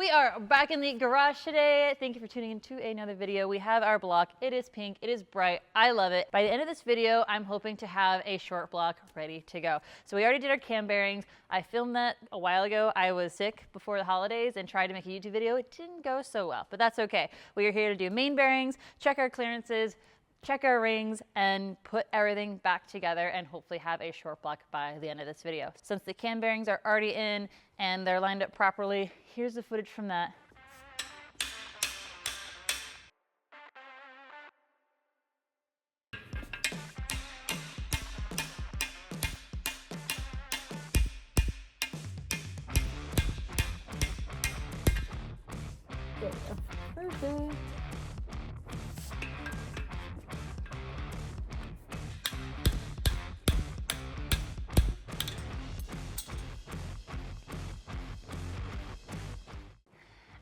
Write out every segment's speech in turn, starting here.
We are back in the garage today. Thank you for tuning into another video. We have our block. It is pink. It is bright. I love it. By the end of this video, I'm hoping to have a short block ready to go. So we already did our cam bearings. I filmed that a while ago. I was sick before the holidays and tried to make a YouTube video. It didn't go so well, but that's okay. We are here to do main bearings, check our clearances, check our rings, and put everything back together and hopefully have a short block by the end of this video. Since the cam bearings are already in and they're lined up properly, here's the footage from that. There we go. Perfect.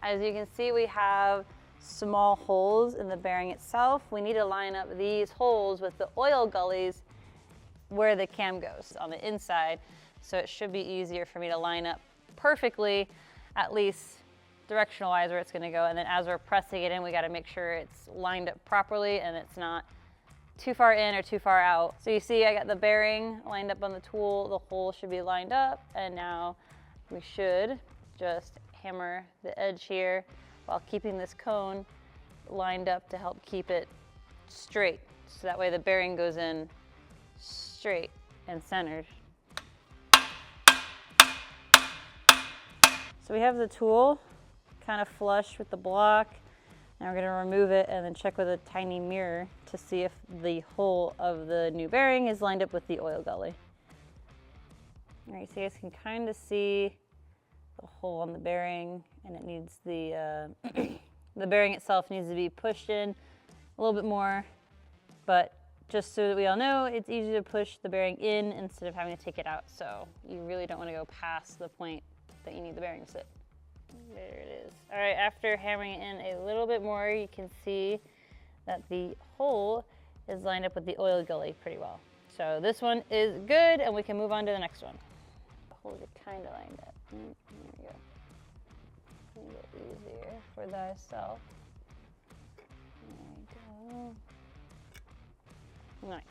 As you can see, we have small holes in the bearing itself. We need to line up these holes with the oil gullies where the cam goes on the inside. So it should be easier for me to line up perfectly, at least directional wise where it's gonna go. And then as we're pressing it in, we gotta make sure it's lined up properly and it's not too far in or too far out. So you see I got the bearing lined up on the tool. The hole should be lined up. And now we should just hammer the edge here while keeping this cone lined up to help keep it straight. So that way the bearing goes in straight and centered. So we have the tool kind of flush with the block. Now we're gonna remove it and then check with a tiny mirror to see if the hole of the new bearing is lined up with the oil gully. All right, so you guys can kind of see the hole on the bearing, and it needs the the bearing itself needs to be pushed in a little bit more, but just so that we all know, it's easy to push the bearing in instead of having to take it out. So you really don't want to go past the point that you need the bearing to sit. There it is. All right, after hammering it in a little bit more, you can see that the hole is lined up with the oil gully pretty well. So this one is good, and we can move on to the next one. The holes are kind of lined up. There we go. A little bit easier for thyself. There we go. Nice.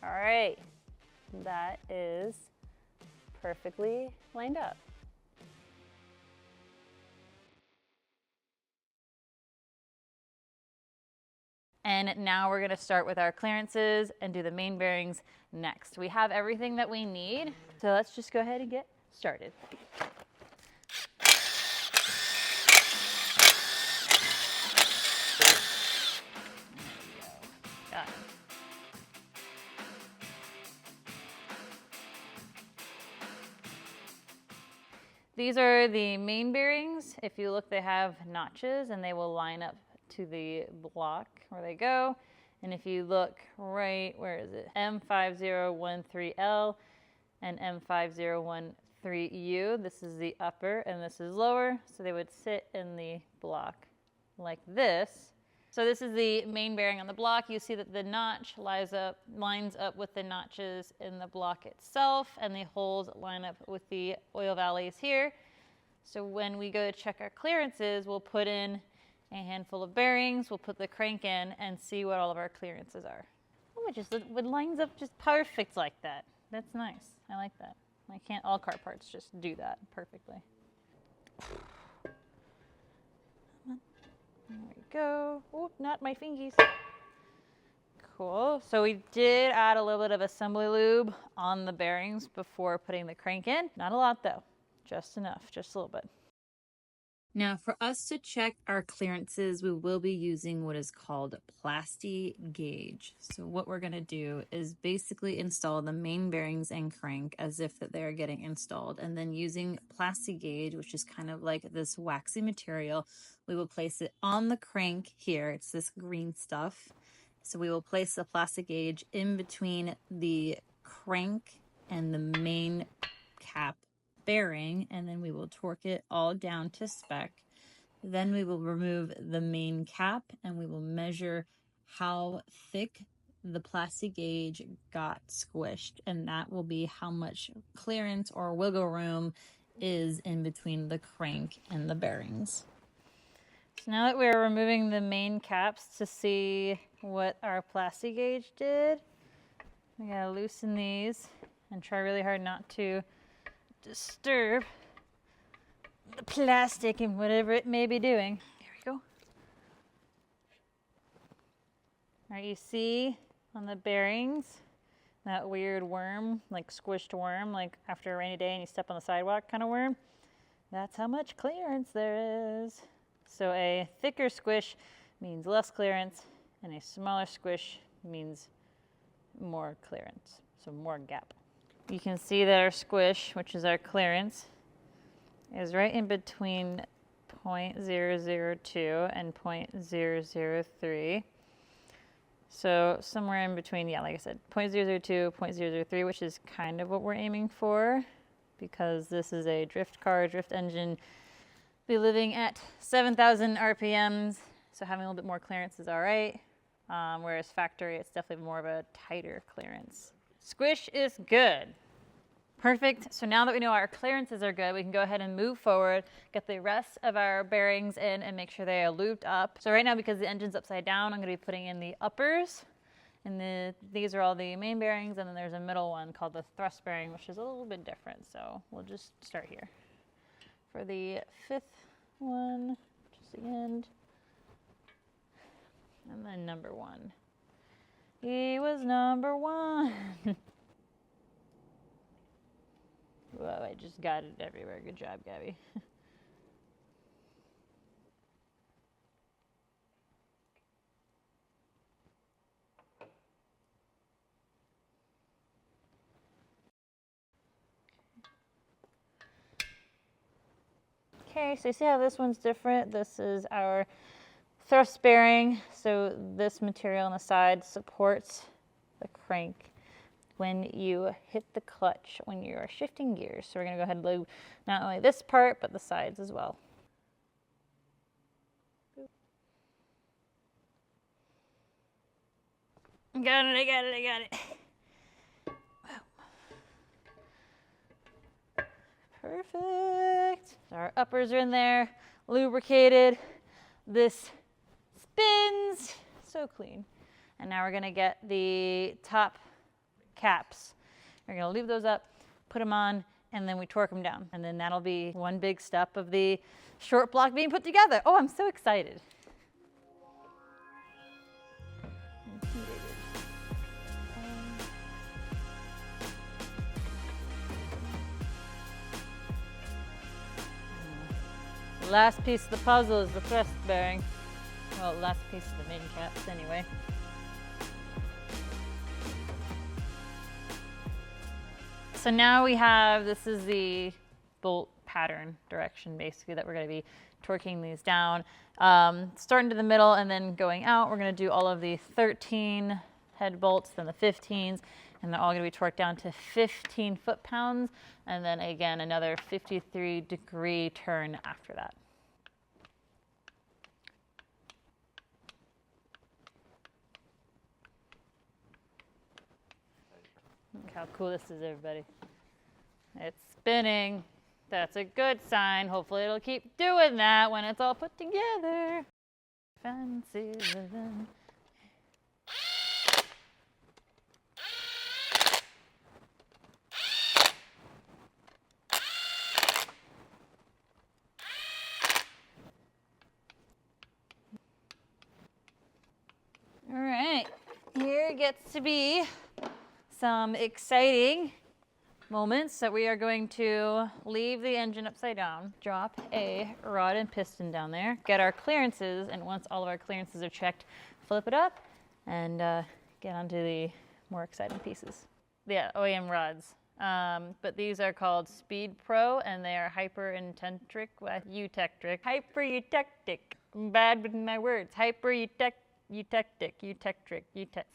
All right, that is perfectly lined up. And now we're gonna start with our clearances and do the main bearings next. We have everything that we need, so let's just go ahead and get started. Got it. These are the main bearings. If you look, they have notches and they will line up to the block where they go. And if you look right, where is it? M5013L and M5013U. This is the upper and this is lower. So they would sit in the block like this. So this is the main bearing on the block. You see that the notch lines up with the notches in the block itself, and the holes line up with the oil valleys here. So when we go to check our clearances, we'll put in a handful of bearings, we'll put the crank in and see what all of our clearances are. Oh, it lines up just perfect like that. That's nice. I like that. Why can't all car parts just do that perfectly? There we go. Oh, not my fingies. Cool. So we did add a little bit of assembly lube on the bearings before putting the crank in. Not a lot though, just enough, just a little bit. Now for us to check our clearances, we will be using what is called plasti gauge. So what we're going to do is basically install the main bearings and crank as if that they're getting installed, and then using plasti gauge, which is kind of like this waxy material, we will place it on the crank here. It's this green stuff. So we will place the plastic gauge in between the crank and the main cap bearing, and then we will torque it all down to spec. Then we will remove the main cap and we will measure how thick the plastic gauge got squished, and that will be how much clearance or wiggle room is in between the crank and the bearings. So now that we're removing the main caps to see what our plastic gauge did, we gotta loosen these and try really hard not to disturb the plastic and whatever it may be doing. Here we go. All right, you see on the bearings that weird worm, like squished worm, like after a rainy day and you step on the sidewalk kind of worm? That's how much clearance there is. So a thicker squish means less clearance, and a smaller squish means more clearance, so more gap. You can see that our squish, which is our clearance, is right in between 0.002 and 0.003. So somewhere in between, yeah, like I said, 0.002, 0.003, which is kind of what we're aiming for, because this is a drift car, drift engine, be living at 7,000 RPMs, so having a little bit more clearance is all right, whereas factory, it's definitely more of a tighter clearance. Squish is good. Perfect. So now that we know our clearances are good, we can go ahead and move forward, get the rest of our bearings in and make sure they are lubed up. So right now, because the engine's upside down, I'm going to be putting in the uppers. And these are all the main bearings, and then there's a middle one called the thrust bearing, which is a little bit different. So we'll just start here. For the fifth one, just the end. And then number one. He was number one. Whoa, I just got it everywhere. Good job, Gabby. Okay, so you see how this one's different? This is our thrust bearing. So this material on the side supports the crank when you hit the clutch when you are shifting gears. So we're going to go ahead and lube not only this part, but the sides as well. I got it. Perfect. So our uppers are in there, lubricated. This spins, so clean. And now we're going to get the top caps. We're going to leave those up, put them on, and then we torque them down. And then that'll be one big step of the short block being put together. Oh, I'm so excited. The last piece of the puzzle is the thrust bearing. Well, last piece of the main caps anyway. So now we have, this is the bolt pattern direction basically that we're going to be torquing these down. Starting to the middle and then going out, we're going to do all of the 13 head bolts, then the 15s, and they're all going to be torqued down to 15 foot-pounds, and then again another 53-degree turn after that. Look how cool this is, everybody. It's spinning. That's a good sign. Hopefully it'll keep doing that when it's all put together. Fancy living. All right, here gets to be some exciting moments that we are going to leave the engine upside down, drop a rod and piston down there, get our clearances, and once all of our clearances are checked, flip it up and get onto the more exciting pieces. Yeah, OEM rods. But these are called Speed Pro, and they are hyper-eutectric. Hyper-eutectic. I'm bad with my words. Hyper-eutectric.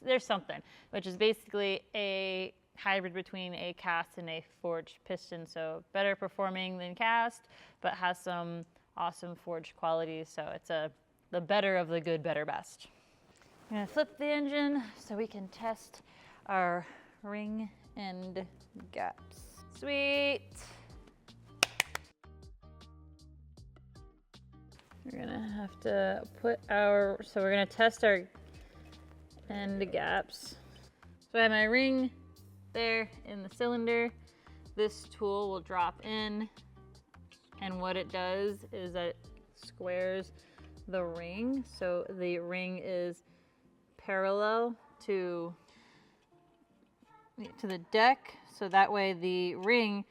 There's something, which is basically a hybrid between a cast and a forged piston. So better performing than cast, but has some awesome forged quality. So it's the better of the good, better, best. I'm gonna flip the engine so we can test our ring end gaps. Sweet. We're gonna have to put so we're gonna test our end gaps. So I have my ring there in the cylinder. This tool will drop in, and what it does is that it squares the ring. So the ring is parallel to the deck. So that way the ring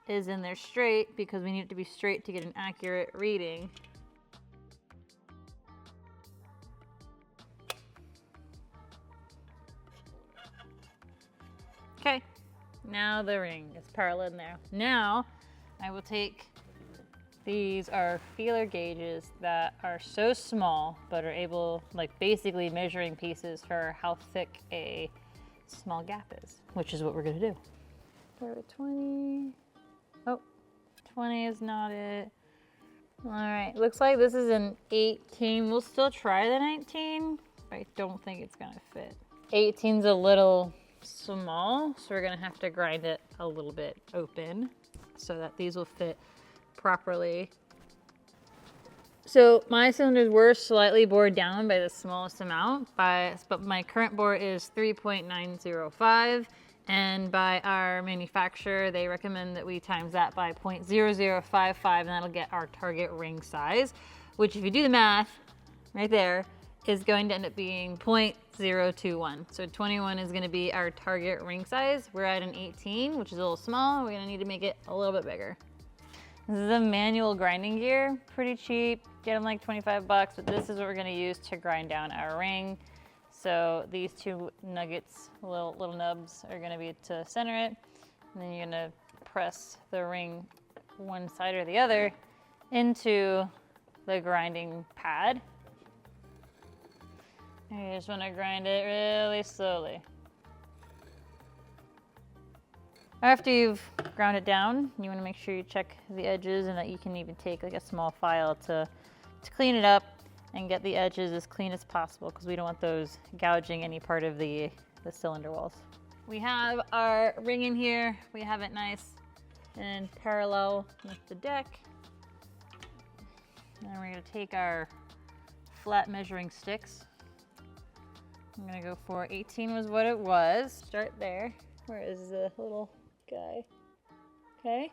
is in there straight, because we need it to be straight to get an accurate reading. Okay, now the ring is parallel in there. Now I will take, these are feeler gauges that are so small but are able, like basically measuring pieces for how thick a small gap is, which is what we're gonna do. Start with 20. Oh, 20 is not it. All right, looks like this is an 18. We'll still try the 19, but I don't think it's gonna fit. 18's a little small, so we're gonna have to grind it a little bit open so that these will fit properly. So my cylinders were slightly bored down by the smallest amount, but my current bore is 3.905, and by our manufacturer they recommend that we times that by 0.0055, and that'll get our target ring size, which if you do the math right there is going to end up being 0.021. So 21 is going to be our target ring size. We're at an 18, which is a little small. We're going to need to make it a little bit bigger. This is a manual grinding gear, pretty cheap. Get them like 25 bucks, but this is what we're going to use to grind down our ring. So these two nuggets, little nubs, are going to be to center it, and then you're going to press the ring one side or the other into the grinding pad. You just want to grind it really slowly. After you've ground it down, you want to make sure you check the edges, and that you can even take like a small file to clean it up and get the edges as clean as possible, because we don't want those gouging any part of the cylinder walls. We have our ring in here. We have it nice and parallel with the deck. And we're going to take our flat measuring sticks. I'm gonna go for 18 was what it was. Start there. Where is the little guy? Okay.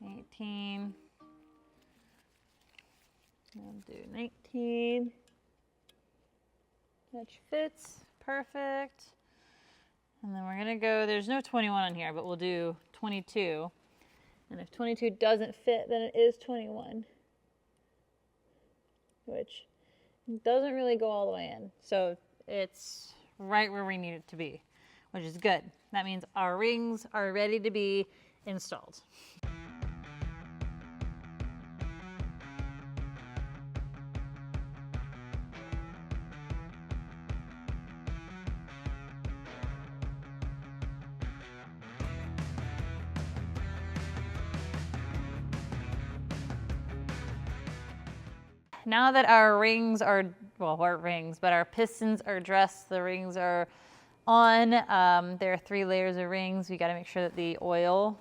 18. I'll do 19. That fits. Perfect. And then we're gonna go, there's no 21 on here, but we'll do 22. And if 22 doesn't fit, then it is 21. Which doesn't really go all the way in. So it's right where we need it to be, which is good. That means our rings are ready to be installed. Now that our rings are, well, our rings, but our pistons are dressed, the rings are on. There are 3 layers of rings. We got to make sure that the oil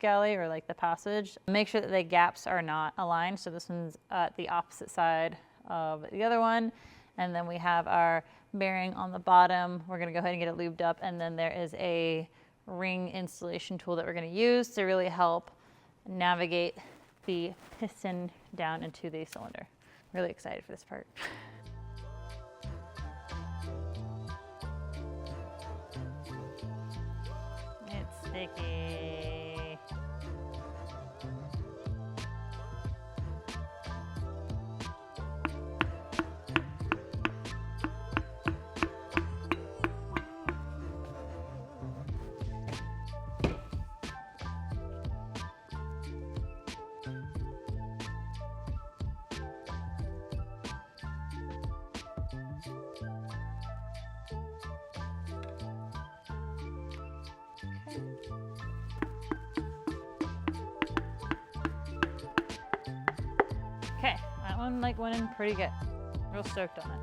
galley, or like the passage, make sure that the gaps are not aligned. So this one's at the opposite side of the other one. And then we have our bearing on the bottom. We're going to go ahead and get it lubed up. And then there is a ring installation tool that we're going to use to really help navigate the piston down into the cylinder. Really excited for this part. It's sticky. one like went in pretty good. Real stoked on it.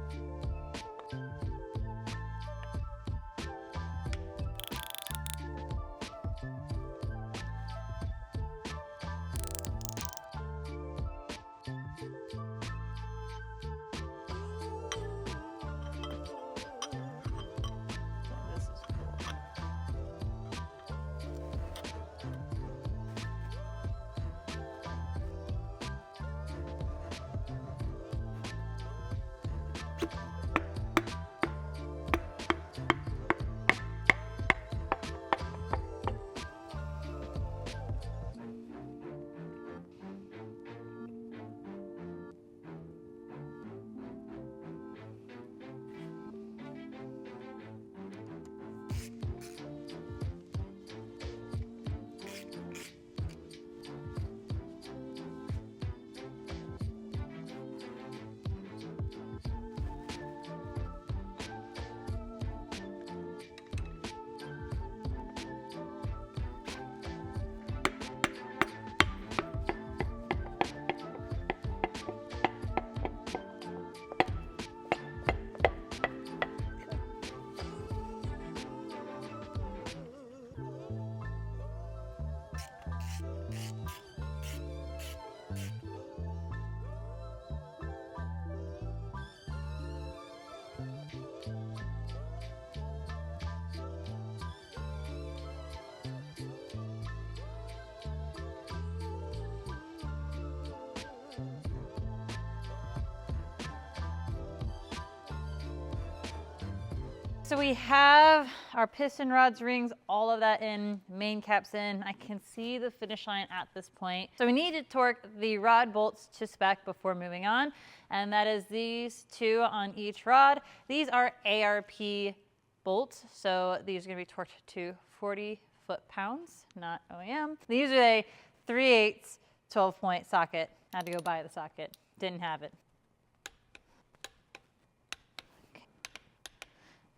So we have our piston rods, rings, all of that in, main caps in. I can see the finish line at this point. So we need to torque the rod bolts to spec before moving on. And that is these two on each rod. These are ARP bolts. So these are gonna be torqued to 40 foot-pounds, not OEM. These are a 3/8 12-point socket. I had to go buy the socket, didn't have it.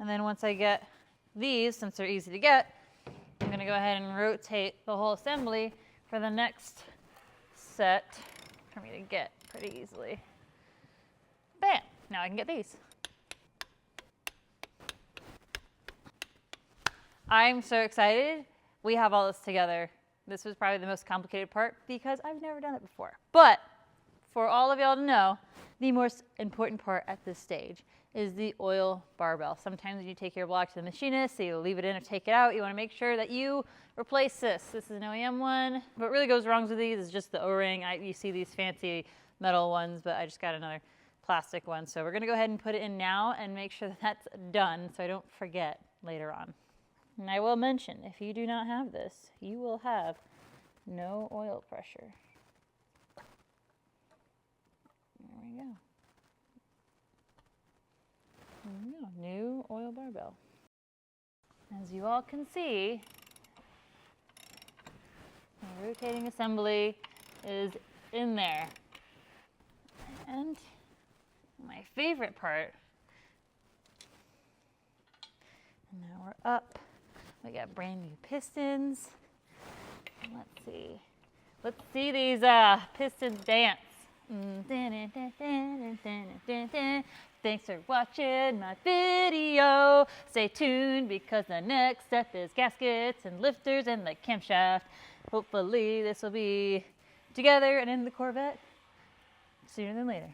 And then once I get these, since they're easy to get, I'm gonna go ahead and rotate the whole assembly for the next set for me to get pretty easily. Bam, now I can get these. I'm so excited. We have all this together. This was probably the most complicated part because I've never done it before. But for all of y'all to know, the most important part at this stage is the oil barbell. Sometimes when you take your block to the machinist, so you leave it in or take it out, you wanna make sure that you replace this. This is an OEM one. What really goes wrong with these is just the O-ring. You see these fancy metal ones, but I just got another plastic one. So we're gonna go ahead and put it in now and make sure that that's done so I don't forget later on. And I will mention, if you do not have this, you will have no oil pressure. There we go. New oil barbell. As you all can see, the rotating assembly is in there. And my favorite part, and now we're up. We got brand new pistons. Let's see. Let's see these pistons dance. Thanks for watching my video. Stay tuned because the next step is gaskets and lifters and the camshaft. Hopefully this will be together and in the Corvette sooner than later.